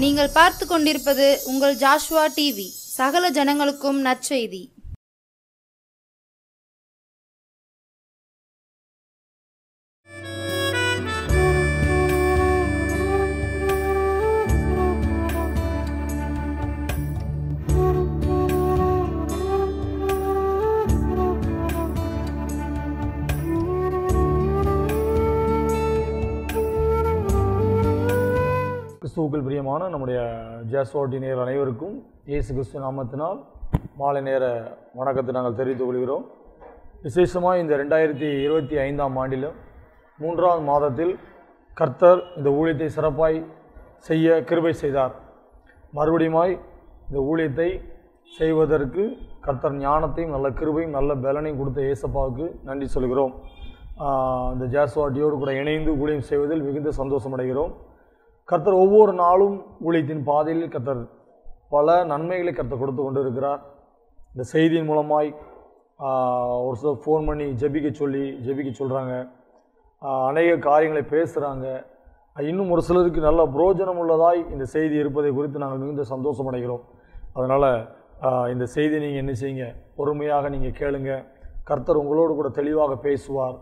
நீங்கள் பார்த்து கொண்டிருப்பது உங்கள் ஜாஷ்வா டிவி. சகல ஜனங்களுக்கும் நற்செய்தி. கிறிஸ்துவுக்குள் பிரியமான நம்முடைய ஜாஷ்வா டிவி நேயர் அனைவருக்கும் இயேசு கிறிஸ்து நாமத்தினால் மாலை நேர வணக்கத்தை நாங்கள் தெரிவித்துக் கொள்கிறோம். விசேஷமாக இந்த 2025ஆம் ஆண்டிலும் 3ஆவது மாதத்தில் கர்த்தர் இந்த ஊழியத்தை சிறப்பாய் செய்ய கிருபை செய்தார். மறுபடியுமாய் இந்த ஊழியத்தை செய்வதற்கு கர்த்தர் ஞானத்தையும் நல்ல கிருபையும் நல்ல பலனையும் கொடுத்த இயேசப்பாவுக்கு நன்றி சொல்கிறோம். இந்த ஜாஷ்வா டிவியோடு கூட இணைந்து ஊழியம் செய்வதில் மிகுந்த சந்தோஷம் அடைகிறோம். கர்த்தர் ஒவ்வொரு நாளும் ஊழியத்தின் பாதையில் கர்த்தர் பல நன்மைகளை கர்த்தர் கொடுத்து கொண்டு இருக்கிறார். இந்த செய்தியின் மூலமாய் ஒரு சிலர் ஃபோன் பண்ணி ஜெபிக்க சொல்கிறாங்க, அநேக காரியங்களை பேசுகிறாங்க. இன்னும் ஒரு சிலருக்கு நல்ல புரோஜனம் உள்ளதாய் இந்த செய்தி இருப்பதை குறித்து நாங்கள் மிகுந்த சந்தோஷம் அடைகிறோம். அதனால் இந்த செய்தியை நீங்கள் என்ன செய்யுங்க, பொறுமையாக நீங்கள் கேளுங்க. கர்த்தர் உங்களோடு கூட தெளிவாக பேசுவார்,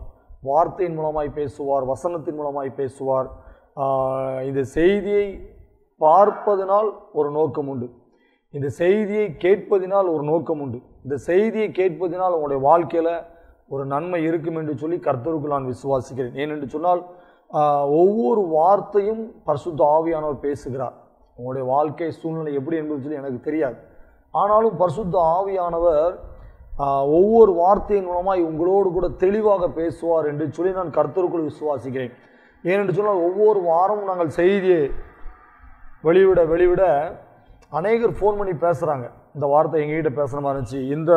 வார்த்தையின் மூலமாய் பேசுவார், வசனத்தின் மூலமாய் பேசுவார். இந்த செய்தியை பார்ப்பதனால் ஒரு நோக்கம் உண்டு, இந்த செய்தியை கேட்பதினால் ஒரு நோக்கம் உண்டு. இந்த செய்தியை கேட்பதினால் உங்களுடைய வாழ்க்கையில் ஒரு நன்மை இருக்கும் என்று சொல்லி கர்த்தருக்கு நான் விசுவாசிக்கிறேன். ஏனென்று சொன்னால் ஒவ்வொரு வார்த்தையும் பரிசுத்த ஆவியானவர் பேசுகிறார். உங்களுடைய வாழ்க்கை சூழ்நிலை எப்படி என்பது சொல்லி எனக்கு தெரியாது. ஆனாலும் பரிசுத்த ஆவியானவர் ஒவ்வொரு வார்த்தையின் மூலமாக உங்களோடு கூட தெளிவாக பேசுவார் என்று சொல்லி நான் கர்த்தருக்குள் விசுவாசிக்கிறேன். ஏனென்று சொன்னால் ஒவ்வொரு வாரமும் நாங்கள் செய்தியை வெளிவிட அநேகர் ஃபோன் பண்ணி பேசுகிறாங்க. இந்த வார்த்தை எங்ககிட்ட பேசுகிற மாதிரி இருந்துச்சு, இந்த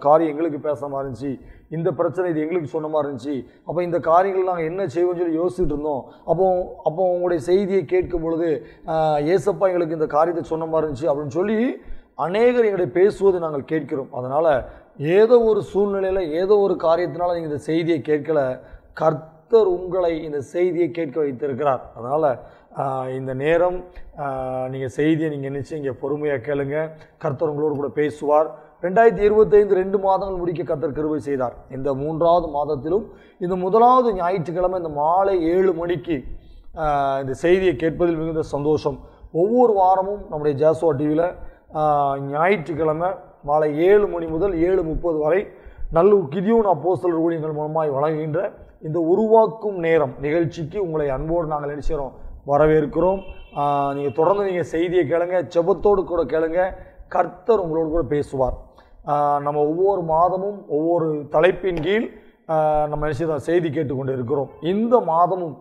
காரியம் எங்களுக்கு பேசுகிற மாதிரி இருந்துச்சு, இந்த பிரச்சனை இது எங்களுக்கு சொன்ன மாதிரி இருந்துச்சு, அப்போ இந்த காரியங்கள் நாங்கள் என்ன செய்வோம்னு சொல்லி யோசிச்சுட்டு இருந்தோம். அப்போ உங்களுடைய செய்தியை கேட்கும் பொழுது ஏசப்பா எங்களுக்கு இந்த காரியத்தை சொன்ன மாதிரி இருந்துச்சு அப்படின்னு சொல்லி அநேகர் எங்களுடைய பேசுவதை நாங்கள் கேட்கிறோம். அதனால் ஏதோ ஒரு சூழ்நிலையில் ஏதோ ஒரு காரியத்தினால நீங்கள் இந்த செய்தியை கேட்கல, கர்த்தர் உங்களை இந்த செய்தியை கேட்க வைத்திருக்கிறார். அதனால் இந்த நேரம் நீங்கள் செய்தியை நீங்கள் நினச்சி இங்கே பொறுமையாக கேளுங்க. கர்த்தர் உங்களோடு கூட பேசுவார். 2025 2 மாதங்கள் முடிக்க கர்த்தர் கிருபை செய்தார். இந்த 3ஆவது மாதத்திலும் இந்த முதலாவது ஞாயிற்றுக்கிழமை இந்த மாலை 7 மணிக்கு இந்த செய்தியை கேட்பதில் மிகுந்த சந்தோஷம். ஒவ்வொரு வாரமும் நம்முடைய ஜாஷ்வா டிவியில் ஞாயிற்றுக்கிழமை மாலை 7 மணி முதல் 7:30 வரை நல்லூர் கிதியோன் அப்போஸ்தலர் ஊழியங்கள் மூலமாய் வழங்குகின்ற இந்த உருவாக்கும் நேரம் நிகழ்ச்சிக்கு உங்களை அன்போடு நாங்கள் நினைச்சிரோம் வரவேற்கிறோம். நீங்கள் தொடர்ந்து நீங்கள் செய்தியை கேளுங்க, ஜெபத்தோடு கூட கேளுங்க. கர்த்தர் உங்களோடு கூட பேசுவார். நம்ம ஒவ்வொரு மாதமும் ஒவ்வொரு தலைப்பின் கீழ் நம்ம நினைச்சு செய்தி கேட்டுக்கொண்டு இருக்கிறோம். இந்த மாதமும்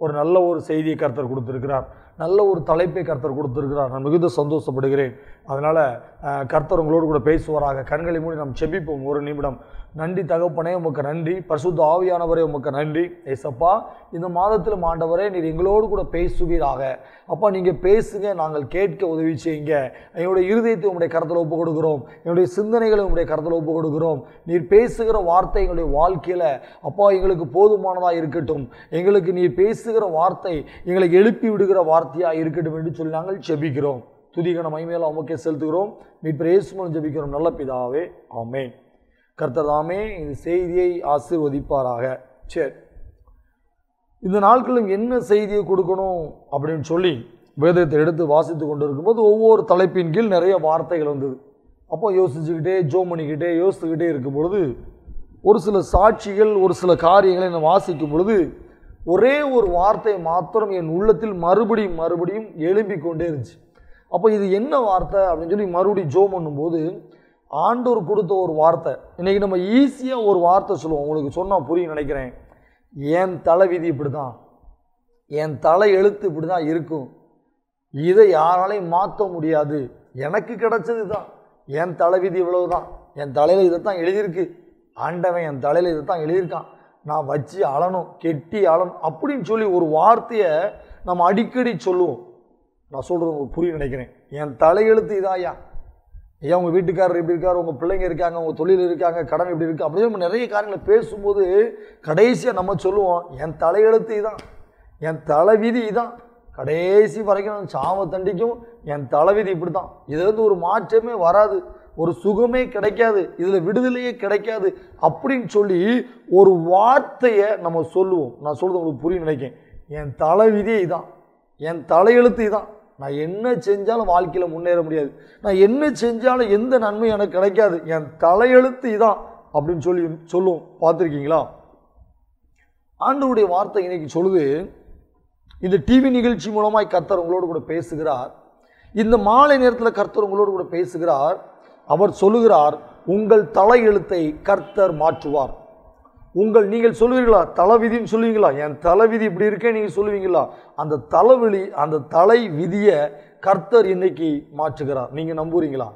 ஒரு நல்ல ஒரு செய்தியை கர்த்தர் கொடுத்திருக்கிறார், நல்ல ஒரு தலைப்பை கர்த்தர் கொடுத்திருக்கிறார். நான் மிகுந்த சந்தோஷப்படுகிறேன். அதனால் கர்த்தர் உங்களோடு கூட பேசுவாராக. கண்களை மூடி நாம் செபிப்போம் ஒரு நிமிடம். நன்றி தகப்பனே, உமக்கு நன்றி. பரிசுத்த ஆவியானவரே உமக்கு நன்றி. ஏசப்பா, இந்த மாதத்தில் ஆண்டவரே நீர் எங்களோடு கூட பேசுவீராக. அப்பா, நீங்கள் பேசுங்க, நாங்கள் கேட்க உதவி செய்யுங்க. எங்களுடைய இருதயத்தை உங்களுடைய கருத்தில் ஒப்பு கொடுக்கிறோம், என்னுடைய சிந்தனைகளை உங்களுடைய கருத்தில் ஒப்பு கொடுக்கிறோம். நீர் பேசுகிற வார்த்தை எங்களுடைய வாழ்க்கையில் அப்பா எங்களுக்கு போதுமானதாக இருக்கட்டும். எங்களுக்கு நீர் பேசுகிற வார்த்தை எங்களுக்கு எழுப்பி விடுகிற வார்த்தையாக இருக்கட்டும் என்று சொல்லி நாங்கள் ஜெபிக்கிறோம். துதிகன மகிமையில உமக்கே செலுத்துகிறோம். மீட்பர் இயேசு மூலம் ஜெபிக்கிறோம் நல்ல பிதாவே, ஆமென். கர்த்தர் தாமே இந்த செய்தியை ஆசீர்வதிப்பாராக. சரி, இந்த நாட்களும் என்ன செய்தியை கொடுக்கணும் அப்படின்னு சொல்லி வேதத்தை எடுத்து வாசித்து கொண்டு இருக்கும்போது ஒவ்வொரு தலைப்பின் கீழ் நிறைய வார்த்தைகள் வந்தது. அப்போ யோசிச்சுக்கிட்டே யோசித்துக்கிட்டே இருக்கும் பொழுது ஒரு சில சாட்சிகள், ஒரு சில காரியங்களை நான் வாசிக்கும் பொழுது ஒரே ஒரு வார்த்தை மாத்திரம் என் உள்ளத்தில் மறுபடியும் எழும்பிக் கொண்டே இருந்துச்சு. அப்போ இது என்ன வார்த்தை அப்படின்னு சொல்லி மறுபடியும் ஜோம் பண்ணும்போது ஆண்டவர் கொடுத்த ஒரு வார்த்தை. இன்றைக்கி நம்ம ஈஸியாக ஒரு வார்த்தை சொல்லுவோம், உங்களுக்கு சொன்னால் புரியும் நினைக்கிறேன். என் தலை விதி இப்படி தான், என் தலை எழுத்து இப்படி தான் இருக்கும், இதை யாராலையும் மாற்ற முடியாது, எனக்கு கிடைச்சது தான், என் தலை விதி இவ்வளவு தான், என் தலையில் இதை தான் எழுதியிருக்கு, ஆண்டவன் என் தலையில் இதை தான் எழுதியிருக்கான், நான் வச்சு அழணும், கெட்டி அழணும் அப்படின்னு சொல்லி ஒரு வார்த்தையை நம்ம அடிக்கடி சொல்லுவோம். நான் சொல்கிறது உங்களுக்கு புரிய நினைக்கிறேன். என் தலையெழுத்து இதாயா, ஐயா உங்கள் வீட்டுக்காரர் எப்படி இருக்கார், உங்கள் பிள்ளைங்க இருக்காங்க, உங்கள் தொழில் இருக்காங்க, கடன் எப்படி இருக்குது, அப்படின்னு நம்ம நிறைய காரியங்களை பேசும்போது கடைசியாக நம்ம சொல்லுவோம் என் தலையெழுத்து இதான், என் தலைவிதி இதான், கடைசி வரைக்கும் நான் சாம தண்டிக்கும் என் தலைவிதி இப்படி தான், இதுலேருந்து ஒரு மாற்றமே வராது, ஒரு சுகமே கிடைக்காது, இதில் விடுதலையே கிடைக்காது அப்படின்னு சொல்லி ஒரு வார்த்தையை நம்ம சொல்லுவோம். நான் சொல்கிறது உங்களுக்கு புரிய நினைக்கிறேன். என் தலைவிதி இதான், என் தலையெழுத்து இதான், நான் என்ன செஞ்சாலும் வாழ்க்கையில் முன்னேற முடியாது, நான் என்ன செஞ்சாலும் எந்த நன்மையும் எனக்கு கிடைக்காது, என் தலையெழுத்து இதான் அப்படின்னு சொல்லி சொல்லுவோம். பார்த்துருக்கீங்களா? ஆண்டவருடைய வார்த்தை இன்னைக்கு சொல்லுது, இந்த டிவி நிகழ்ச்சி மூலமாய் கர்த்தர் உங்களோடு கூட பேசுகிறார். இந்த மாலை நேரத்தில் கர்த்தர் உங்களோடு கூட பேசுகிறார். அவர் சொல்லுகிறார், உங்கள் தலையெழுத்தை கர்த்தர் மாற்றுவார். நீங்கள் சொல்லுவீங்களா? தலைவிதின்னு சொல்லுவீங்களா? என் தலைவிதி இப்படி இருக்கே நீங்கள் சொல்லுவீங்களா? அந்த தலை விதியை கர்த்தர் இன்னைக்கு மாற்றுகிறார். நீங்கள் நம்புறீங்களா?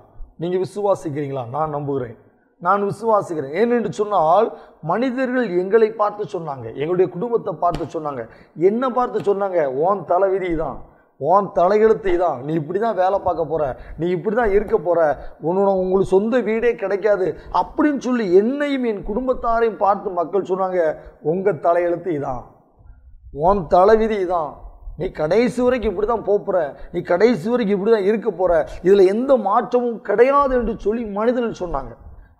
நீங்கள் விசுவாசிக்கிறீங்களா? நான் நம்புகிறேன், நான் விசுவாசிக்கிறேன். ஏனென்று சொன்னால் மனிதர்கள் எங்களை பார்த்து சொன்னாங்க, எங்களுடைய குடும்பத்தை பார்த்து சொன்னாங்க, என்ன பார்த்து சொன்னாங்க, உன் தலைவிதி தான், உன் தலையெழுத்து தான், நீ இப்படி தான் வேலை பார்க்க போகிற, நீ இப்படி தான் இருக்க போகிற, உங்களுக்கு சொந்த வீடே கிடைக்காது அப்படின்னு சொல்லி என்னையும் என் குடும்பத்தாரையும் பார்த்து மக்கள் சொன்னாங்க, உங்கள் தலையெழுத்து இதான், உன் தலைவிதி தான், நீ கடைசி வரைக்கும் இப்படி தான் போகிற, நீ கடைசி வரைக்கும் இப்படி தான் இருக்க போகிற, இதில் எந்த மாற்றமும் கிடையாது என்று சொல்லி மனிதர்கள் சொன்னாங்க.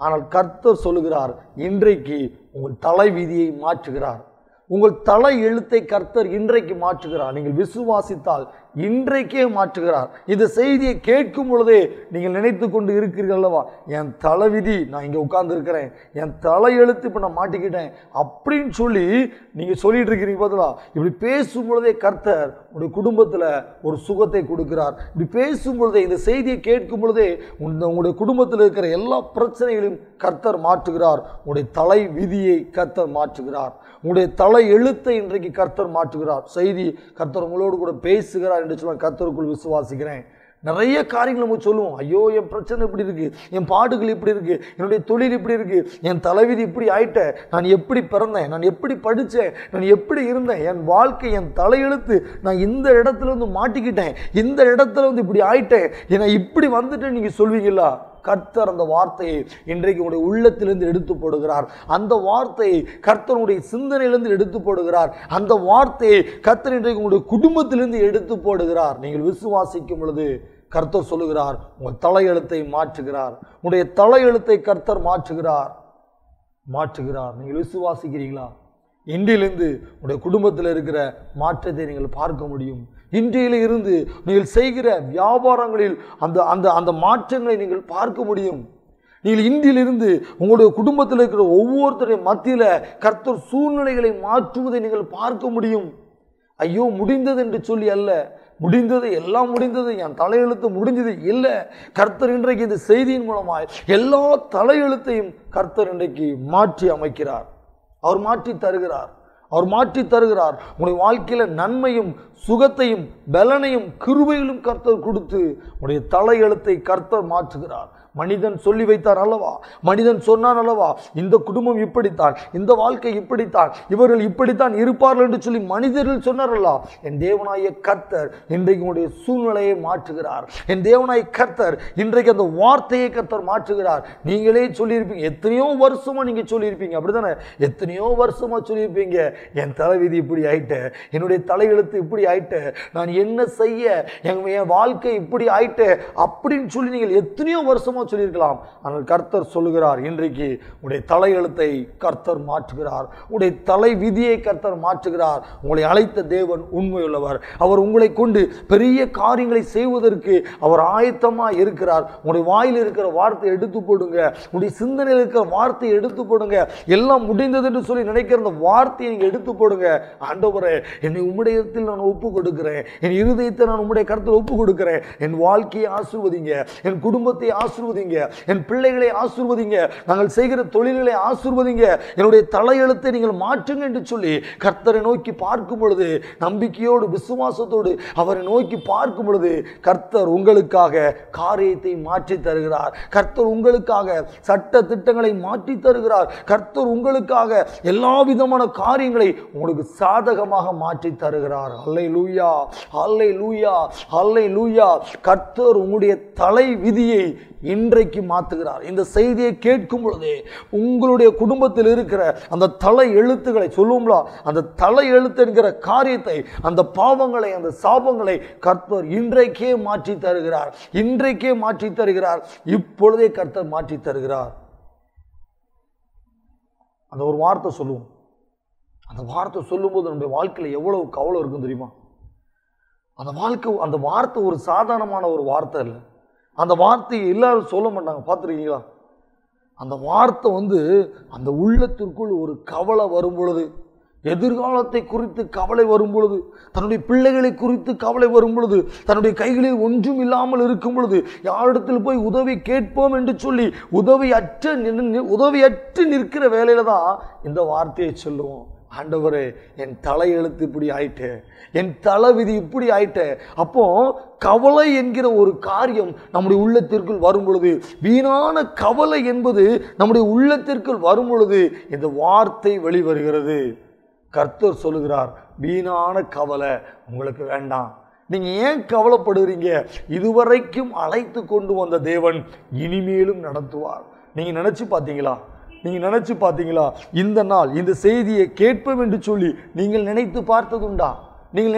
ஆனால் கர்த்தர் சொல்லுகிறார், இன்றைக்கு உங்கள் தலைவிதியை மாற்றுகிறார். உங்கள் தலை எழுத்தை கர்த்தர் இன்றைக்கு மாற்றுகிறார். நீங்கள் விசுவாசித்தால் இன்றைக்கே மாற்றுகிறார். இந்த செய்தியை கேட்கும் பொழுதே நீங்கள் நினைத்து கொண்டு இருக்கிறீர்கள் அல்லவா, என் தலைவிதி, நான் இங்கே உட்கார்ந்து இருக்கிறேன், என் தலை எழுத்து இப்போ நான் மாட்டிக்கிட்டேன் அப்படின்னு சொல்லி நீங்கள் சொல்லிட்டு இருக்கிறீங்க. பார்த்தா இப்படி பேசும் பொழுதே கர்த்தர் உங்களுடைய குடும்பத்தில் ஒரு சுகத்தை கொடுக்கிறார். இப்படி பேசும் பொழுதே, இந்த செய்தியை கேட்கும் பொழுதே உங்களுடைய குடும்பத்தில் இருக்கிற எல்லா பிரச்சனைகளையும் கர்த்தர் மாற்றுகிறார். உங்களுடைய தலை விதியை கர்த்தர் மாற்றுகிறார். உங்களுடைய தலை எழுத்தை இன்றைக்கு கர்த்தர் மாற்றுகிறார். செய்தி கர்த்தர் உங்களோடு கூட பேசுகிறார் என்று சொல்ல கர்த்தருக்குள் விசுவாசிக்கிறேன். நிறைய காரியங்கள் நம்ம சொல்லுவோம், ஐயோ என் பிரச்சனை இப்படி இருக்கு, என் பாடுகள் இப்படி இருக்கு, என்னுடைய தொழில் இப்படி இருக்கு, என் தலைவிதி இப்படி ஆயிட்டேன், நான் எப்படி பிறந்தேன், நான் எப்படி படித்தேன், நான் எப்படி இருந்தேன், என் வாழ்க்கை, என் தலையெழுத்து, நான் இந்த இடத்துல வந்து மாட்டிக்கிட்டேன், இந்த இடத்துல வந்து இப்படி ஆயிட்டேன், ஏன்னா இப்படி வந்துட்டு நீங்க சொல்வீங்களா? கர்த்தர் அந்த வார்த்தையை இன்றைக்கு உங்களுடைய உள்ளத்திலிருந்து எடுத்து போடுகிறார். அந்த வார்த்தையை கர்த்தருடைய சிந்தனையிலிருந்து எடுத்து போடுகிறார். அந்த வார்த்தையை கர்த்தர் இன்றைக்கு உங்களுடைய குடும்பத்திலிருந்து எடுத்து போடுகிறார். நீங்கள் விசுவாசிக்கும் பொழுது கர்த்தர் சொல்லுகிறார், உங்கள் தலையெழுத்தை மாற்றுகிறார். உங்களுடைய தலையெழுத்தை கர்த்தர் மாற்றுகிறார். நீங்கள் விசுவாசிக்கிறீங்களா? இன்றிலிருந்து உங்களுடைய குடும்பத்தில் இருக்கிற மாற்றத்தை நீங்கள் பார்க்க முடியும். இன்றையில இருந்து நீங்கள் செய்கிற வியாபாரங்களில் அந்த மாற்றங்களை நீங்கள் பார்க்க முடியும். நீங்கள் இன்றிலிருந்து உங்களுடைய குடும்பத்தில் இருக்கிற ஒவ்வொருத்தருடைய மத்தியில் கர்த்தர் சூழ்நிலைகளை மாற்றுவதை நீங்கள் பார்க்க முடியும். ஐயோ முடிந்தது என்று சொல்லி அல்ல, முடிந்தது, எல்லாம் முடிந்தது, என் தலையெழுத்து முடிஞ்சது இல்லை. கர்த்தர் இன்றைக்கு இந்த செய்தியின் மூலமாய் எல்லா தலையெழுத்தையும் கர்த்தர் இன்றைக்கு மாற்றி அமைக்கிறார். அவர் மாற்றி தருகிறார். உங்களுடைய வாழ்க்கையில் நன்மையும் சுகத்தையும் பலனையும் கிருபையிலும் கர்த்தர் கொடுத்து உங்களுடைய தலையெழுத்தை கர்த்தர் மாற்றுகிறார். மனிதன் சொல்லி வைத்தார் அல்லவா, மனிதன் சொன்னான் அல்லவா, இந்த குடும்பம் இப்படித்தான், இந்த வாழ்க்கை இப்படித்தான், இவர்கள் இப்படித்தான் இருப்பார்கள் என்று சொல்லி மனிதர்கள் சொன்னார்களா? என் தேவனாய கர்த்தர் இன்றைக்கு உங்களுடைய சூழ்நிலையை மாற்றுகிறார். என் தேவனாய கர்த்தர் இன்றைக்கு அந்த வார்த்தையை கர்த்தர் மாற்றுகிறார். நீங்களே சொல்லியிருப்பீங்க, எத்தனையோ வருஷமா நீங்க சொல்லியிருப்பீங்க, அப்படித்தானே? எத்தனையோ வருஷமா சொல்லியிருப்பீங்க, என் தலைவிதி இப்படி ஆயிட்ட, என்னுடைய தலையெழுத்து இப்படி ஆயிட்ட, நான் என்ன செய்ய, என் வாழ்க்கை இப்படி ஆயிட்ட அப்படின்னு சொல்லி நீங்கள் எத்தனையோ வருஷமா சொல்லியிருக்கலாம். ஆனால் கர்த்தர் சொல்லுகிறார், இன்றைக்கு உடைய தலையெழுத்தை கர்த்தர் மாற்றுகிறார். உடைய தலை விதியை கர்த்தர் மாற்றுகிறார். உங்களை அழைத்த தேவன் உண்மையுள்ளவர். அவர் உங்களை கொண்டு பெரிய காரியங்களை செய்வதற்கு அவர் ஆயத்தமா இருக்கிறார். உங்களுடைய வாயில் இருக்கிற வார்த்தையை எடுத்து போடுங்க, உங்களுடைய சிந்தனையில் இருக்கிற வார்த்தையை எடுத்து போடுங்க. எல்லாம் முடிந்தது என்று சொல்லி நினைக்கிற அந்த வார்த்தையை நீங்க எடுத்து போடுங்க. ஆண்டவரே, என்னை உம்முடைய இடத்தில் நான் ஒப்பு கொடுக்கிறேன், என் இருதயத்தை நான் உம்முடைய கருத்தில் ஒப்பு கொடுக்கிறேன். என் வாழ்க்கையை ஆசீர்வதிங்க, என் குடும்பத்தை ஆசீர்வதிங்க, என் பிள்ளைகளை ஆசீர்வதிங்க, நாங்கள் செய்கிற தொழில்களை ஆசீர்வதிங்க, என்னுடைய தலையெழுத்தை நீங்கள் மாற்றுங்க என்று சொல்லி கர்த்தரை நோக்கி பார்க்கும் பொழுது, நம்பிக்கையோடு விசுவாசத்தோடு அவரை நோக்கி பார்க்கும் பொழுது, கர்த்தர் உங்களுக்காக காரியத்தை மாற்றி தருகிறார். கர்த்தர் உங்களுக்காக சட்ட திட்டங்களை மாற்றி தருகிறார். கர்த்தர் உங்களுக்காக எல்லா விதமான காரியங்களை உங்களுக்கு சாதகமாக மாற்றி தருகிறார். அல்லேலூயா. அல்லேலூயா, அல்லேலூயா, அல்லேலூயா. கர்த்தர் உங்களுடைய தலை விதியை இன்றைக்கு மாற்றுகிறார். இந்த செய்தியை கேட்கும் பொழுதே உங்களுடைய குடும்பத்தில் இருக்கிற அந்த தலை எழுத்துக்களை சொல்லுவோம்ல, அந்த தலை எழுத்து என்கிற காரியத்தை, அந்த பாவங்களை, அந்த சாபங்களை கர்த்தர் இன்றைக்கே மாற்றி தருகிறார். இன்றைக்கே மாற்றி தருகிறார். இப்பொழுதே கர்த்தர் மாற்றி தருகிறார். அந்த ஒரு வார்த்தை சொல்லுவோம். அந்த வார்த்தை சொல்லும்போது நம்முடைய வாழ்க்கையில் எவ்வளவு கவலை இருக்கும் தெரியுமா? அந்த வார்த்தை ஒரு சாதாரணமான ஒரு வார்த்தை இல்லை. அந்த வார்த்தையை எல்லாரும் சொல்ல மாட்டாங்க, பார்த்துருக்கீங்களா? அந்த வார்த்தை அந்த உள்ளத்திற்குள் ஒரு கவலை வரும் பொழுது, எதிர்காலத்தை குறித்து கவலை வரும் பொழுது, தன்னுடைய பிள்ளைகளை குறித்து கவலை வரும் பொழுது, தன்னுடைய கைகளில் ஒன்றும் இல்லாமல் இருக்கும் பொழுது, யாரிடத்தில் போய் உதவி கேட்போம் என்று சொல்லி உதவியற்று நிற்கிற வேலையில தான் இந்த வார்த்தையை சொல்லுவோம். ஆண்டவரே, என் தலை எழுத்து இப்படி ஆயிட்டே, என் தலை விதி இப்படி ஆயிட்டே. அப்போ கவலை என்கிற ஒரு காரியம் நம்முடைய உள்ளத்திற்குள் வரும் பொழுது, வீணான கவலை என்பது நம்முடைய உள்ளத்திற்குள் வரும் பொழுது இந்த வார்த்தை வெளிவருகிறது. கர்த்தர் சொல்லுகிறார், வீணான கவலை உங்களுக்கு வேண்டாம். நீங்க ஏன் கவலைப்படுறீங்க? இதுவரைக்கும் அழைத்து கொண்டு வந்த தேவன் இனிமேலும் நடத்துவார். நீங்க நினைச்சு பார்த்தீங்களா? இந்த நாள் இந்த செய்தியை கேட்போம் என்று சொல்லி நீங்கள் நினைத்து பார்த்ததுண்டா? நீங்கள்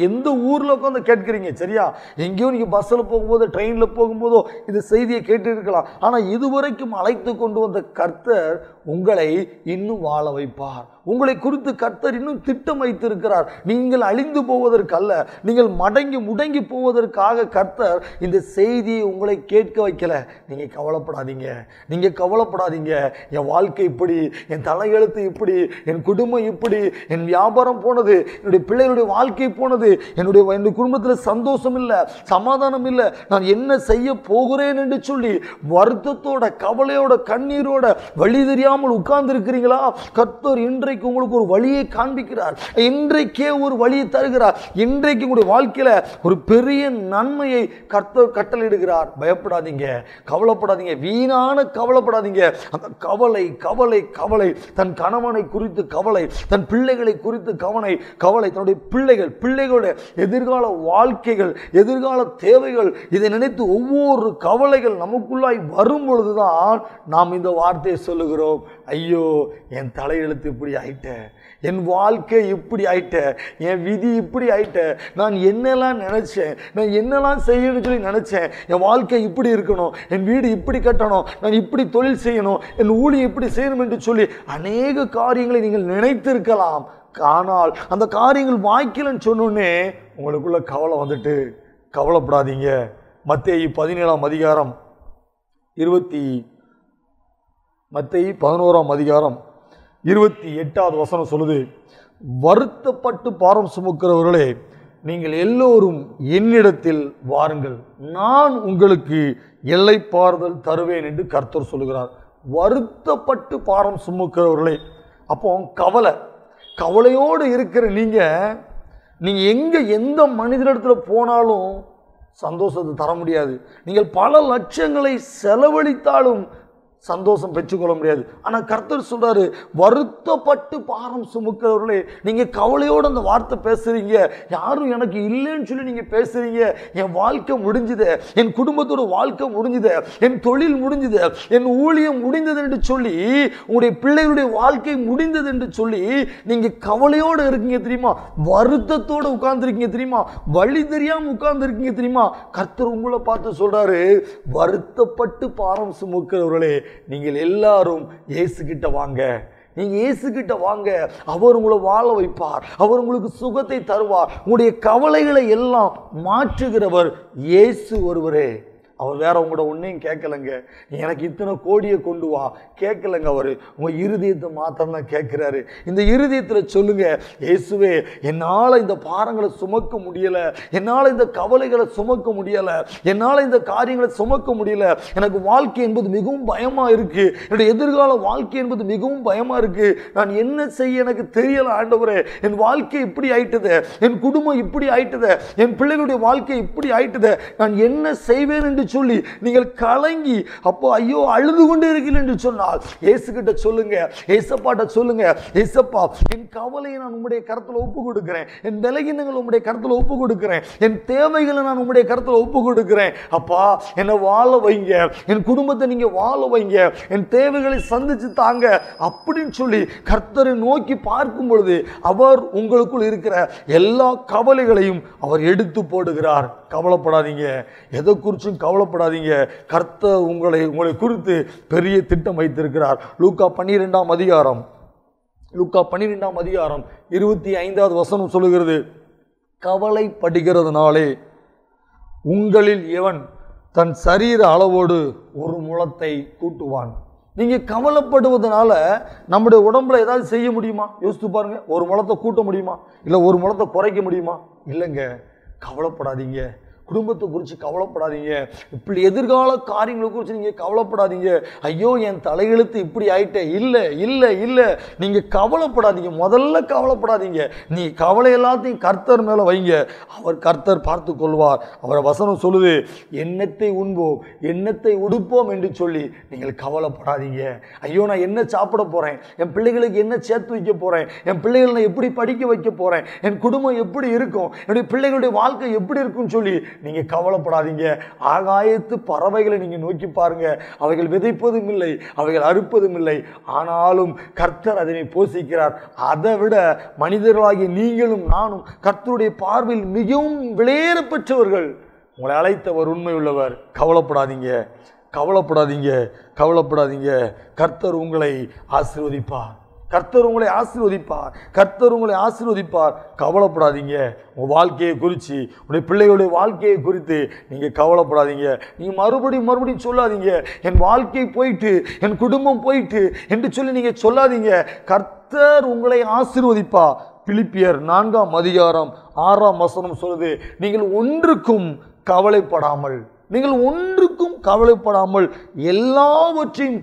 எந்த ஊரில் உட்காந்து கேட்குறீங்க, சரியா? எங்கேயோ நீங்கள் பஸ்ஸில் போகும்போதோ ட்ரெயினில் போகும்போதோ இந்த செய்தியை கேட்டு இருக்கலாம். ஆனால் இதுவரைக்கும் அழைத்து கொண்டு வந்த கர்த்தர் உங்களை இன்னும் வாழ வைப்பார். உங்களை குறித்து கர்த்தர் இன்னும் திட்டம் வைத்திருக்கிறார். நீங்கள் அழிந்து போவதற்கல்ல, நீங்கள் முடங்கி போவதற்காக கர்த்தர் இந்த செய்தியை உங்களை கேட்க வைக்கல. நீங்கள் கவலைப்படாதீங்க. என் வாழ்க்கை இப்படி, என் தலையெழுத்து இப்படி, என் குடும்பம் இப்படி, என் வியாபாரம் போனது, என்னுடைய பிள்ளைகளுடைய வாழ்க்கை போனது, என்னுடைய குடும்பத்தில் சந்தோஷம் இல்லை, சமாதானம் இல்லை, நான் என்ன செய்ய போகிறேன் என்று சொல்லி வருத்தத்தோட, கவலையோட, கண்ணீரோட, வழி தெரியாமல் உட்கார்ந்து இருக்கிறீங்களா? கர்த்தர் இன்றைக்கு உங்களுக்கு ஒரு வழியை காண்பிக்கிறார். இன்றைக்கே ஒரு வழியை தருகிறார். இன்றைக்கு உங்களுடைய வாழ்க்கையில ஒரு பெரிய நன்மையை கர்த்தர் கட்டளையிடுகிறார். பயப்படாதீங்க, கவலைப்படாதீங்க, வீணான கவலைப்படாதீங்க. அந்த கவலை கவலை கவலை, தன் கணவனை குறித்து கவலை, தன் பிள்ளைகளை குறித்து கவலை, தன்னுடைய பிள்ளைகளுடைய எதிர்கால வாழ்க்கைகள், எதிர்கால தேவைகள், இதை நினைத்து ஒவ்வொரு கவலைகள் நமக்குள்ளாய் வரும் பொழுதுதான் நாம் இந்த வார்த்தையை சொல்லுகிறோம். ஐயோ, என் தலையெழுத்து இப்படி ஆயிட்ட, என் வாழ்க்கை இப்படி ஆயிட்ட, என் விதி இப்படி ஆயிட்ட, நான் என்னெல்லாம் நினைச்சேன், நான் என்னெல்லாம் செய்யணும்னு சொல்லி நினைச்சேன், என் வாழ்க்கை இப்படி இருக்கணும், என் வீடு இப்படி கட்டணும், நான் இப்படி தொழில் செய்யணும், என் ஊழியம் இப்படி செய்யணும் என்று சொல்லி அநேக காரியங்களை நீங்கள் நினைத்திருக்கலாம். ஆனால் அந்த காரியங்கள் வாய்க்கலன்னு சொன்னோன்னே உங்களுக்குள்ள கவலை வந்துட்டு, கவலைப்படாதீங்க. மத்தேயு 17ஆம் அதிகாரம் 28வது வசனம் சொல்லுது, வருத்தப்பட்டு பாரம் சுமக்கிறவர்களே, நீங்கள் எல்லோரும் என்னிடத்தில் வாருங்கள், நான் உங்களுக்கு எல்லைப்பாறுதல் தருவேன் என்று கர்த்தர் சொல்லுகிறார். வருத்தப்பட்டு பாரம் சுமக்கிறவர்களே, அப்போ கவலையோடு இருக்கிற நீங்க எந்த மனிதனிடத்தில் போனாலும் சந்தோஷத்தை தர முடியாது. நீங்கள் பல லட்சங்களை செலவழித்தாலும் சந்தோஷம் பெற்றுக்கொள்ள முடியாது. ஆனால் கர்த்தர் சொல்றாரு, வருத்தப்பட்டு பாரம் சுமக்கிறவர்களே, நீங்க கவலையோடு அந்த வார்த்தை பேசுறீங்க, யாரும் எனக்கு இல்லைன்னு சொல்லி நீங்க பேசுறீங்க, என் வாழ்க்கை முடிஞ்சுது, என் குடும்பத்தோட வாழ்க்கை முடிஞ்சுது, என் தொழில் முடிஞ்சுது, என் ஊழியம் முடிந்தது என்று சொல்லி, உங்களுடைய பிள்ளைகளுடைய வாழ்க்கை முடிந்தது என்று சொல்லி நீங்க கவலையோடு இருக்கீங்க தெரியுமா? வருத்தத்தோடு உட்கார்ந்துருக்கீங்க தெரியுமா? வழி தெரியாம உட்கார்ந்துருக்கீங்க தெரியுமா? கர்த்தர் உங்களை பார்த்து சொல்றாரு, வருத்தப்பட்டு பாரம் சுமக்கிறவர்களே, நீங்கள் எல்லாரும் இயேசு கிட்ட வாங்க, நீங்க இயேசு கிட்ட வாங்க, அவர் உங்களை வாழ வைப்பார், அவர் உங்களுக்கு சுகத்தை தருவார். உங்களுடைய கவலைகளை எல்லாம் மாற்றுகிறவர் இயேசு ஒருவரே. அவர் வேற உங்களோட ஒன்றையும் கேட்கலங்க, எனக்கு இத்தனை கோடியை கொண்டு வா கேட்கலங்க. அவர் உங்கள் இருதயத்தை மாத்திரம் தான் கேட்குறாரு. இந்த இருதயத்தில் சொல்லுங்க, இயேசுவே, என்னால் இந்த பாரங்களை சுமக்க முடியலை, என்னால் இந்த கவலைகளை சுமக்க முடியலை, என்னால் இந்த காரியங்களை சுமக்க முடியல, எனக்கு வாழ்க்கை என்பது மிகவும் பயமாக இருக்குது, என்னுடைய எதிர்கால வாழ்க்கை என்பது மிகவும் பயமாக இருக்குது, நான் என்ன செய்ய எனக்கு தெரியலை ஆண்டவரே, என் வாழ்க்கை இப்படி ஆயிட்டது, என் குடும்பம் இப்படி ஆயிட்டது, என் பிள்ளைகளுடைய வாழ்க்கை இப்படி ஆயிட்டது, நான் என்ன செய்வேன் என்று சொல்லி நீங்கள் கலங்கி அப்போ ஐயோ அழுது கொண்டு இருக்கிறீர்கள் என்று சொன்னால் இயேசு கிட்ட சொல்லுங்க, இயேசப்பாட்ட சொல்லுங்க, இயேசப்பா என் கவலையை நான் உம்முடைய கரத்தில் ஒப்பு கொடுக்கிறேன், என் பலகீனங்களை உம்முடைய கரத்தில் ஒப்பு கொடுக்கிறேன், என் தேவைகளை நான் உம்முடைய கரத்தில் ஒப்பு கொடுக்கிறேன். அப்பா என்னை வாழ வைங்க, என் குடும்பத்தை நீங்க வாழ வைங்க, என் தேவைகளை சந்திச்சு தாங்க அப்படின்னு சொல்லி கர்த்தரை நோக்கி பார்க்கும் பொழுது அவர் உங்களுக்குள் இருக்கிற எல்லா கவலைகளையும் அவர் எடுத்து போடுகிறார். கவலைப்படாதீங்க, எதை குறிச்சும் கவலைப்படாதீங்க. கர்த்தர் உங்களை குறித்து பெரிய திட்டம் வைத்திருக்கிறார். லூக்கா 12ஆம் அதிகாரம் 25வது வசனம் சொல்லுகிறது, கவலைப்படுகிறதுனாலே உங்களில் எவன் தன் சரீர அளவோடு ஒரு முழத்தை கூட்டுவான். நீங்க கவலைப்படுவதனால நம்முடைய உடம்புல ஏதாவது செய்ய முடியுமா? யோசித்து பாருங்க. ஒரு முழத்தை கூட்ட முடியுமா? இல்லை ஒரு முழத்தை குறைக்க முடியுமா? இல்லைங்க. கவலைப்படாதீங்க, குடும்பத்தை குறித்து கவலைப்படாதீங்க, இப்படி எதிர்கால காரியங்களை குறித்து நீங்கள் கவலைப்படாதீங்க. ஐயோ என் தலையெழுத்து இப்படி ஆயிட்டே. இல்லை இல்லை இல்லை, நீங்கள் கவலைப்படாதீங்க. முதல்ல கவலைப்படாதீங்க. நீ கவலை எல்லாத்தையும் கர்த்தர் மேலே வைங்க, அவர் கர்த்தர் பார்த்து கொள்வார். அவரை வசனம் சொல்லுது, எண்ணத்தை உண்போம் எண்ணத்தை உடுப்போம் என்று சொல்லி நீங்கள் கவலைப்படாதீங்க. ஐயோ நான் என்ன சாப்பிட போகிறேன், என் பிள்ளைகளுக்கு என்ன சேர்த்து வைக்க போகிறேன், என் பிள்ளைகளை நான் எப்படி படிக்க வைக்க போகிறேன், என் குடும்பம் எப்படி இருக்கும், என்னுடைய பிள்ளைகளுடைய வாழ்க்கை எப்படி இருக்குன்னு சொல்லி நீங்க கவலைப்படாதீங்க. ஆகாயத்து பறவைகளை நீங்க நோக்கி பாருங்க, அவைகள் விதைப்பதும் இல்லை, அவைகள் அறுப்பதும் இல்லை, ஆனாலும் கர்த்தர் அதனை போஷிக்கிறார். அதை விட மனிதர்களாகிய நீங்களும் நானும் கர்த்தருடைய பார்வையில் மிகவும் விலையேற பெற்றவர்கள். உங்களை அழைத்தவர் உண்மை உள்ளவர். கவலைப்படாதீங்க, கவலைப்படாதீங்க, கவலைப்படாதீங்க. கர்த்தர் உங்களை ஆசீர்வதிப்பார், கர்த்தர் உங்களை ஆசீர்வதிப்பார், கர்த்தர் உங்களை ஆசீர்வதிப்பார். கவலைப்படாதீங்க. உங்கள் வாழ்க்கையை குறித்து, உங்களுடைய பிள்ளைகளுடைய வாழ்க்கையை குறித்து நீங்கள் கவலைப்படாதீங்க. நீங்கள் மறுபடியும் சொல்லாதீங்க, என் வாழ்க்கை போயிட்டு என் குடும்பம் போயிட்டு என்று சொல்லி நீங்கள் சொல்லாதீங்க. கர்த்தர் உங்களை ஆசீர்வதிப்பார். பிலிப்பியர் 4ஆம் அதிகாரம் 6ஆம் வசனம் சொல்லுது, நீங்கள் ஒன்றுக்கும் கவலைப்படாமல் எல்லாவற்றையும்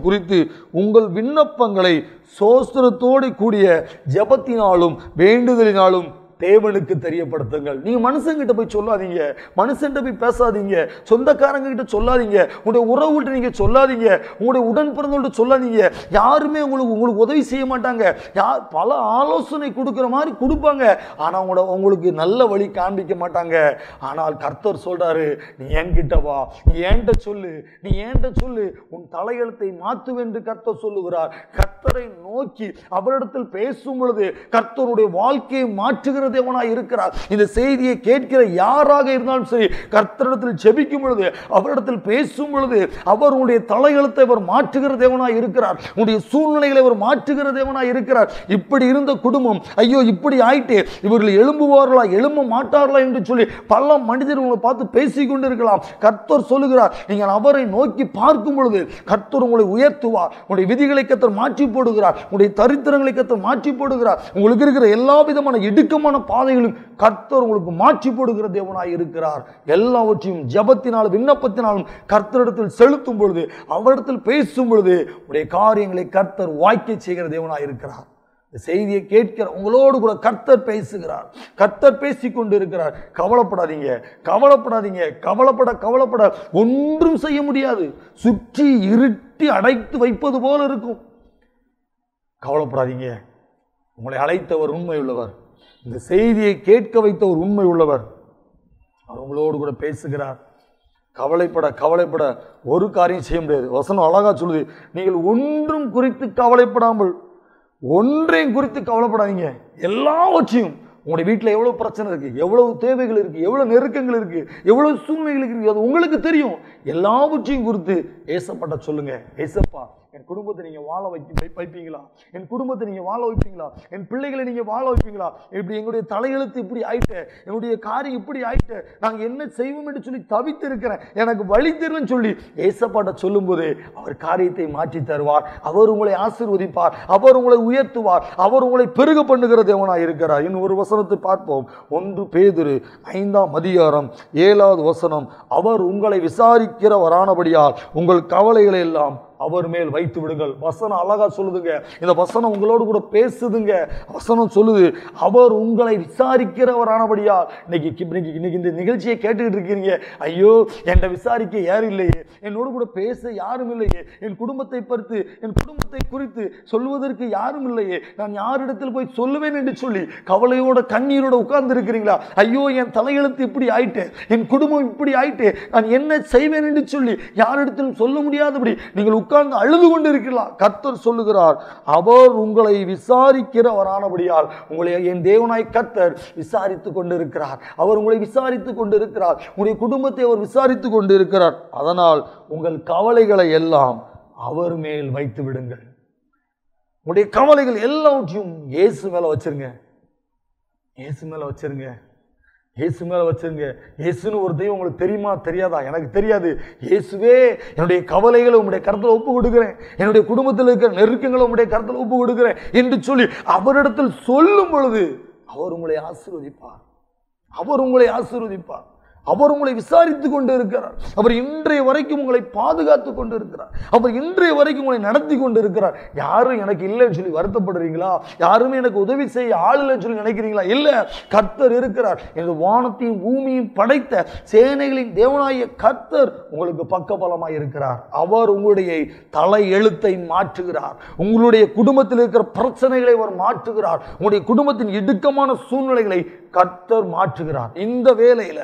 குறித்து உங்கள் விண்ணப்பங்களை சோஸ்திரத்தோடு கூடிய ஜெபத்தினாலும் வேண்டுதலினாலும் தேவனுக்கு தெரியப்படுத்துங்கள். நீங்க மனுஷங்கிட்ட போய் சொல்லாதீங்க, மனுஷன்கிட்ட போய் பேசாதீங்க, சொந்தக்காரங்க கிட்ட சொல்லாதீங்க, உங்களுடைய உறவுகிட்ட நீங்க சொல்லாதீங்க, உங்களுடைய உடன் பிறந்தவங்கள்ட்ட சொல்லாதீங்க. யாருமே உங்களுக்கு உதவி செய்ய மாட்டாங்க. பல ஆலோசனை கொடுக்கிற மாதிரி கொடுப்பாங்க, ஆனா உங்களுக்கு நல்ல வழி காண்பிக்க மாட்டாங்க. ஆனால் கர்த்தர் சொல்றாரு, நீ என்கிட்ட வா, நீ என்கிட்ட சொல்லு, உன் தலையெழுத்தை மாற்றுவேன் என்று கர்த்தர் சொல்லுகிறார். கர்த்தரை நோக்கி அவரிடத்தில் பேசும் பொழுது கர்த்தருடைய வாழ்க்கையை மாற்றுகிற தேவனாய் இருக்கிறார். இந்த செய்தியை கேட்கிற யாராக இருந்தாலும் சரி, கர்த்தரிடத்தில் ஜெபிக்கும் பொழுது, அவரிடத்தில் பேசும் பொழுது அவர் உங்களுடைய தலையெழுத்தை அவர் மாற்றுகிற தேவனாய் இருக்கிறார். உங்களுடைய சூழ்நிலைகளை அவர் மாற்றுகிற தேவனாய் இருக்கிறார். இப்படி இருந்த குடும்பம் ஐயோ இப்படி ஆயிட்டே, இவர்கள் எழும்புவார்களா எழும்ப மாட்டார்களா என்று சொல்லி பல மனிதர்களை பார்த்து பேசிக் கொண்டிருக்கலாம். கர்த்தர் சொல்லுகிறார், நீங்கள் அவரை நோக்கி பார்க்கும் பொழுது கர்த்தர் உங்களை உயர்த்துவார். உங்களுடைய விதிகளை கர்த்தர் மாற்றி போடுகிறார், உங்களுடைய தரித்திரங்களை கர்த்தர் மாற்றி போடுகிறார். உங்களுக்கு இருக்கிற எல்லா விதமான இடுக்கமான பாதைகளும் கர்த்தர் உங்களுக்கு மாற்றி போடுகிற தேவனாய் இருக்கிறார். எல்லாவற்றையும் ஜெபத்தினாலும் விண்ணப்பத்தினாலும் கர்த்தரிடத்தில் செலுத்தும் பொழுது, அவரிடத்தில் பேசும் பொழுது உடைய காரியங்களை கர்த்தர் வாய்க்க செய்கிற தேவனாய் இருக்கிறார். செய்தியை கேட்கிற உங்களோடு கூட கர்த்தர் பேசுகிறார், கர்த்தர் பேசிக் கொண்டு இருக்கிறார். கவலைப்படாதீங்க, கவலைப்பட ஒன்றும் செய்ய முடியாது. சுற்றி இருட்டி அடைத்து வைப்பது போல இருக்கும். கவலைப்படாதீங்க. உங்களை அழைத்தவர் உண்மை உள்ளவர், இந்த செய்தியை கேட்க வைத்த ஒரு உண்மை உள்ளவர். அவர் உங்களோடு கூட பேசுகிறார். கவலைப்பட ஒரு காரியம் செய்ய முடியாது. வசனம் அழகா சொல்லுது, நீங்கள் ஒன்றும் குறித்து கவலைப்படாமல், ஒன்றையும் குறித்து கவலைப்படாதீங்க. எல்லாவற்றையும், உங்களுடைய வீட்டில் எவ்வளவு பிரச்சனை இருக்கு, எவ்வளவு தேவைகள் இருக்கு, எவ்வளவு நெருக்கங்கள் இருக்கு, எவ்வளவு சூழ்நிலைகள் இருக்கு, அது உங்களுக்கு தெரியும். எல்லாவற்றையும் குறித்து ஏசப்பட்ட சொல்லுங்க, ஏசப்பா என் குடும்பத்தை நீங்க வாழ வைப்பீங்களா, என் குடும்பத்தை நீங்க வாழ வைப்பீங்களா, என் பிள்ளைகளை நீங்க வாழ வைப்பீங்களா, இப்படி எங்களுடைய தலையெழுத்து இப்படி ஆயிட்டு, என்னுடைய காரியம் இப்படி ஆயிட்டு, நாங்க என்ன செய்வோம் என்று சொல்லி தவித்து இருக்கிறேன், எனக்கு வழி தெரியலன்னு சொல்லி ஏசப்பாட்ட சொல்லும் போது அவர் காரியத்தை மாற்றி தருவார். அவர் உங்களை ஆசீர்வதிப்பார், அவர் உங்களை உயர்த்துவார், அவர் உங்களை பெருக பண்ணுகிற தேவனாய் இருக்கிறார். இன்னும் ஒரு வசனத்தை பார்ப்போம். 1 பேதுரு 5ஆம் அதிகாரம் 7வது வசனம், அவர் உங்களை விசாரிக்கிறவரானபடியால் உங்கள் கவலைகளை எல்லாம் அவர் மேல் வைத்து விடுங்கள். வசனம் அழகா சொல்லுதுங்க. இந்த வசனம் உங்களோடு கூட பேசுதுங்க. வசனம் சொல்லுது, அவர் உங்களை விசாரிக்கிறவரானபடியால். இன்னைக்கு இந்த நிகழ்ச்சியை கேட்டுக்கிட்டு இருக்கிறீங்க. ஐயோ, என்னை விசாரிக்க யாரும் இல்லையே, என்னோடு கூட பேச யாரும் இல்லையே, என் குடும்பத்தை பற்றி என் குடும்பத்தை குறித்து சொல்வதற்கு யாரும் இல்லையே, நான் யாரிடத்தில் போய் சொல்லுவேன் என்று சொல்லி கவலையோட கண்ணீரோட உட்கார்ந்து இருக்கிறீங்களா? ஐயோ, என் தலையெழுத்து இப்படி ஆயிட்டு, என் குடும்பம் இப்படி ஆயிட்டு, நான் என்ன செய்வேன் என்று சொல்லி யாரிடத்திலும் சொல்ல முடியாதபடி நீங்கள் உட்கார்ந்து அழுது கொண்டு இருக்கிறீர்களா? கர்த்தர் சொல்லுகிறார், அவர் உங்களை விசாரிக்கிறவரானபடியால். உங்களை என் தேவனாய் கர்த்தர் விசாரித்துக் கொண்டிருக்கிறார். அவர் உங்களை விசாரித்துக் கொண்டிருக்கிறார். உங்களுடைய குடும்பத்தை அவர் விசாரித்துக் கொண்டிருக்கிறார். அதனால் உங்கள் கவலைகளை எல்லாம் அவர் மேல் வைத்து விடுங்கள். உங்களுடைய கவலைகள் எல்லாவற்றையும் இயேசு மேல வச்சிருங்க. இயேசு மேல வச்சிருங்க. இயேசு மேல வச்சிருங்க. இயேசுன்னு ஒரு தெய்வம் உங்களுக்கு தெரியுமா தெரியாதா? எனக்கு தெரியாது. இயேசுவே, என்னுடைய கவலைகளை உங்களுடைய கருத்தில் ஒப்பு கொடுக்கிறேன், என்னுடைய குடும்பத்தில் இருக்கிற நெருக்கங்களை உங்களுடைய கருத்தில் ஒப்பு கொடுக்கிறேன் என்று சொல்லி அவரிடத்தில் சொல்லும் பொழுது அவர் உங்களை ஆசீர்வதிப்பார். அவர் உங்களை ஆசீர்வதிப்பார். அவர் உங்களை விசாரித்துக் கொண்டு இருக்கிறார். அவர் இன்றைய வரைக்கும் உங்களை பாதுகாத்துக் கொண்டு இருக்கிறார். அவர் இன்றைய வரைக்கும் உங்களை நடத்தி கொண்டு இருக்கிறார். யாரும் எனக்கு இல்லைன்னு சொல்லி வருத்தப்படுறீங்களா? யாருமே எனக்கு உதவி செய்ய ஆள் இல்லைன்னு சொல்லி நினைக்கிறீங்களா? இல்ல, கர்த்தர் இருக்கிறார். எனது வானத்தையும் பூமியும் படைத்த சேனைகளின் தேவனாகிய கர்த்தர் உங்களுக்கு பக்கபலமாய் இருக்கிறார். அவர் உங்களுடைய தலை எழுத்தை மாற்றுகிறார். உங்களுடைய குடும்பத்தில் இருக்கிற பிரச்சனைகளை அவர் மாற்றுகிறார். உங்களுடைய குடும்பத்தின் இடுக்கமான சூழ்நிலைகளை கர்த்தர் மாற்றுகிறார். இந்த வேளையில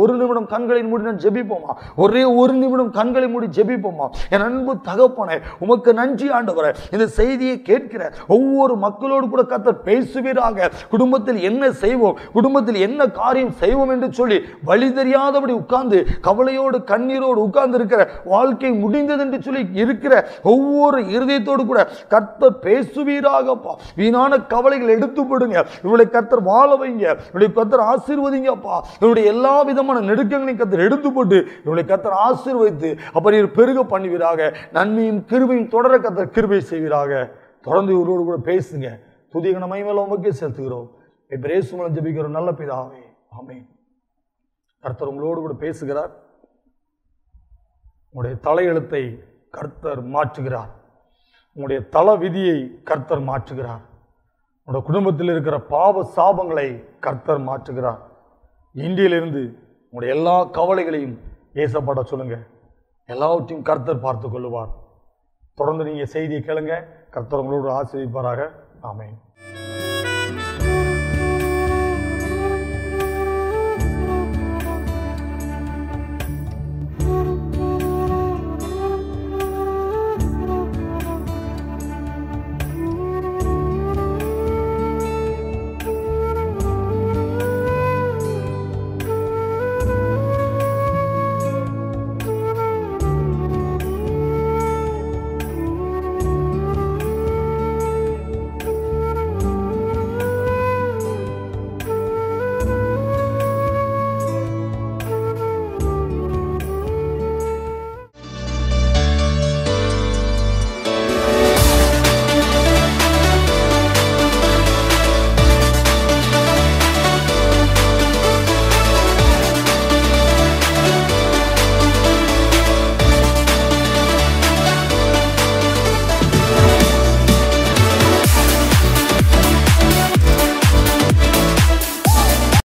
ஒரு நிமிடம் கண்களை மூடி ஜெபிப்போமா? ஒரே ஒரு நிமிடம் கண்களை மூடி ஜெபிப்போமா? என் அன்பு தகப்பனே, உமக்கு நன்றி ஆண்டவரே. இந்த செய்தியை கேட்கிற ஒவ்வொரு மக்களோடு கூட கர்த்தர் பேசுவீராக. குடும்பத்தில் என்ன செய்வோம், குடும்பத்தில் என்ன காரியம் செய்வோம் என்று சொல்லி வழி தெரியாதபடி உட்கார்ந்து கவலையோடு கண்ணீரோடு உட்கார்ந்து இருக்கிற, வாழ்க்கை முடிந்தது என்று சொல்லி இருக்கிற ஒவ்வொரு இருதயத்தோடு கூட கர்த்தர் பேசுவீராகப்பா. வீணான கவலைகள் எடுத்து போடுங்க. இவளை கர்த்தர் வாழ வைங்க. இவளை கர்த்தர் ஆசீர்வதிங்கப்பா. இவருடைய எல்லா விதமான நெருக்கங்களையும் கர்த்தர் எடுத்து போட்டு இவளை கர்த்தர் ஆசீர்வதித்து அப்படி பெருக பண்ணுவீராக. நன்மையும் கிருபையும் தொடர கர்த்தர் கிருபை செய்வீராக. தொடர்ந்து இவரோடு கூட பேசுங்க. துதிய கன மகிமை உமக்கே செலுத்துகிறோம். இயேசு மூலம் ஜெபிக்கிறோம் நல்ல பிதாவே, ஆமென். கர்த்தர் உங்களோடு கூட பேசுகிறார். உங்களுடைய தலையெழுத்தை கர்த்தர் மாற்றுகிறார். உங்களுடைய தல விதியை கர்த்தர் மாற்றுகிறார். உங்களுடைய குடும்பத்தில் இருக்கிற பாவ சாபங்களை கர்த்தர் மாற்றுகிறார். இன்றிலிருந்து உங்களுடைய எல்லா கவலைகளையும் ஏசப்பட சொல்லுங்க. எல்லாவற்றையும் கர்த்தர் பார்த்து கொள்ளுவார். தொடர்ந்து நீங்க செய்தியை கேளுங்க. கர்த்தர் உங்களோடு ஆசீர்வதிப்பாராக. ஆமென்.